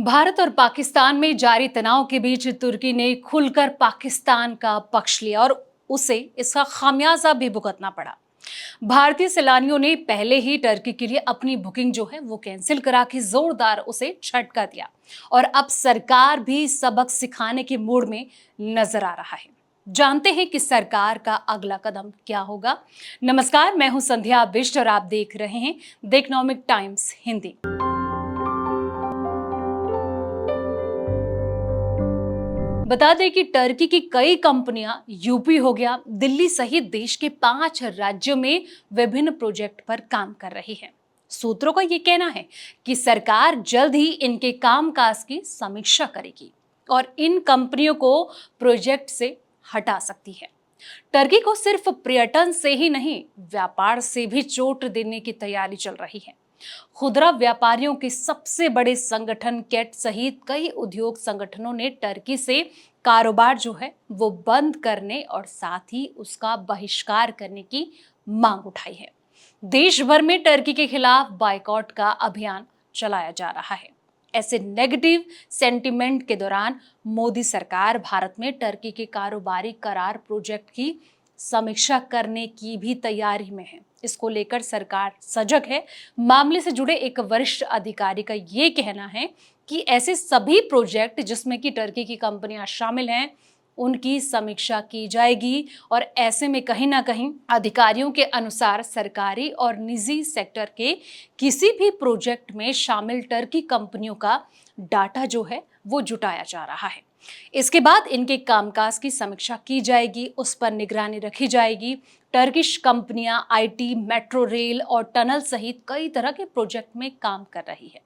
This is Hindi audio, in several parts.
भारत और पाकिस्तान में जारी तनाव के बीच तुर्की ने खुलकर पाकिस्तान का पक्ष लिया और उसे इसका खामियाजा भी भुगतना पड़ा। भारतीय सैलानियों ने पहले ही टर्की के लिए अपनी बुकिंग जो है वो कैंसिल करा के जोरदार उसे झटका दिया और अब सरकार भी सबक सिखाने के मूड में नजर आ रहा है। जानते हैं कि सरकार का अगला कदम क्या होगा। नमस्कार, मैं हूं संध्या बिष्ट और आप देख रहे हैं द इकोनॉमिक टाइम्स हिंदी। बता दें कि टर्की की कई कंपनियां यूपी हो गया, दिल्ली सहित देश के 5 राज्यों में विभिन्न प्रोजेक्ट पर काम कर रही है। सूत्रों का ये कहना है कि सरकार जल्द ही इनके कामकाज की समीक्षा करेगी और इन कंपनियों को प्रोजेक्ट से हटा सकती है। टर्की को सिर्फ पर्यटन से ही नहीं, व्यापार से भी चोट देने की तैयारी चल रही है। खुदरा व्यापारियों के सबसे बड़े संगठन कैट सहित कई उद्योग संगठनों ने टर्की से कारोबार जो है वो बंद करने और साथ ही उसका बहिष्कार करने की मांग उठाई है। देश भर में टर्की के खिलाफ बायकॉट का अभियान चलाया जा रहा है। ऐसे नेगेटिव सेंटिमेंट के दौरान मोदी सरकार भारत में टर्की के कारोबारी करार प्रोजेक्ट की समीक्षा करने की भी तैयारी में है। इसको लेकर सरकार सजग है। मामले से जुड़े एक वरिष्ठ अधिकारी का ये कहना है कि ऐसे सभी प्रोजेक्ट जिसमें कि टर्की की कंपनियां शामिल हैं उनकी समीक्षा की जाएगी और ऐसे में कहीं ना कहीं अधिकारियों के अनुसार सरकारी और निजी सेक्टर के किसी भी प्रोजेक्ट में शामिल टर्की कंपनियों का डाटा जो है वो जुटाया जा रहा है। इसके बाद इनके कामकाज की समीक्षा की जाएगी, उस पर निगरानी रखी जाएगी। टर्किश कंपनियां आईटी, मेट्रो रेल और टनल सहित कई तरह के प्रोजेक्ट में काम कर रही है।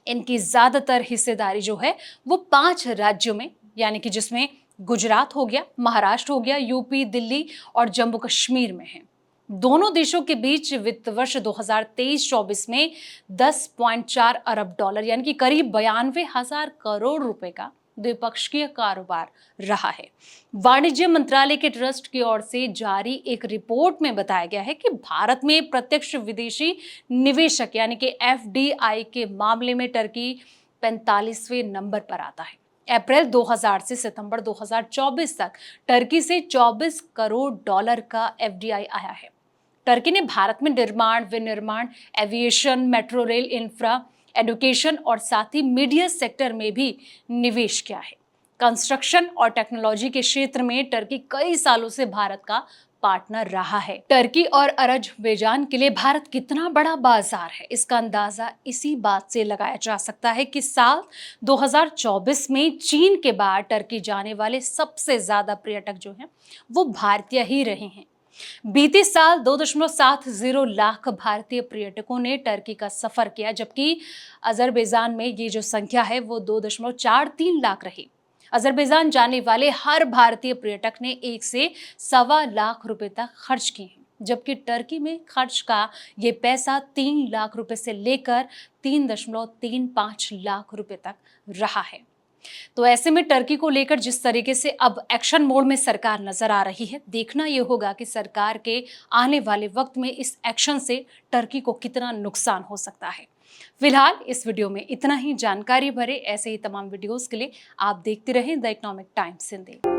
इनकी ज्यादातर हिस्सेदारी जो है वो 5 राज्यों में, यानी कि जिसमें गुजरात हो गया, महाराष्ट्र हो गया, यूपी, दिल्ली और जम्मू कश्मीर में है। दोनों देशों के बीच वित्त वर्ष 2023-24 में 10.4 अरब डॉलर यानी कि करीब 92,000 करोड़ रुपए का द्विपक्षीय कारोबार रहा है। वाणिज्य मंत्रालय के ट्रस्ट की ओर से जारी एक रिपोर्ट में बताया गया है कि भारत में प्रत्यक्ष विदेशी निवेशक यानी कि एफडीआई के मामले में टर्की 45वें नंबर पर आता है। अप्रैल 2000 से सितंबर 2024 तक टर्की से 24 करोड़ डॉलर का एफडीआई आया है। टर्की ने भारत में निर्माण, विनिर्माण, aviation, metro rail, infra, education और साथ ही मीडिया सेक्टर में भी निवेश किया है। कंस्ट्रक्शन और टेक्नोलॉजी के क्षेत्र में टर्की कई सालों से भारत का पार्टनर रहा है। टर्की और अज़रबैजान के लिए भारत कितना बड़ा बाजार है, इसका अंदाजा इसी बात से लगाया जा सकता है कि साल 2024 में चीन के बाद टर्की जाने वाले सबसे ज्यादा पर्यटक जो हैं वो भारतीय ही रहे हैं। बीते साल 2.70 लाख भारतीय पर्यटकों ने टर्की का सफर किया, जबकि अज़रबैजान में ये जो संख्या है वो 2.43 लाख रही। अज़रबैजान जाने वाले हर भारतीय पर्यटक ने 1 से सवा लाख रुपए तक खर्च किए हैं, जबकि टर्की में खर्च का ये पैसा 3 लाख रुपए से लेकर 3.35 लाख रुपए तक रहा है। तो ऐसे में टर्की को लेकर जिस तरीके से अब एक्शन मोड में सरकार नजर आ रही है, देखना यह होगा कि सरकार के आने वाले वक्त में इस एक्शन से टर्की को कितना नुकसान हो सकता है। फिलहाल इस वीडियो में इतना ही। जानकारी भरे ऐसे ही तमाम वीडियोस के लिए आप देखते रहें द इकोनॉमिक टाइम्स हिंदी।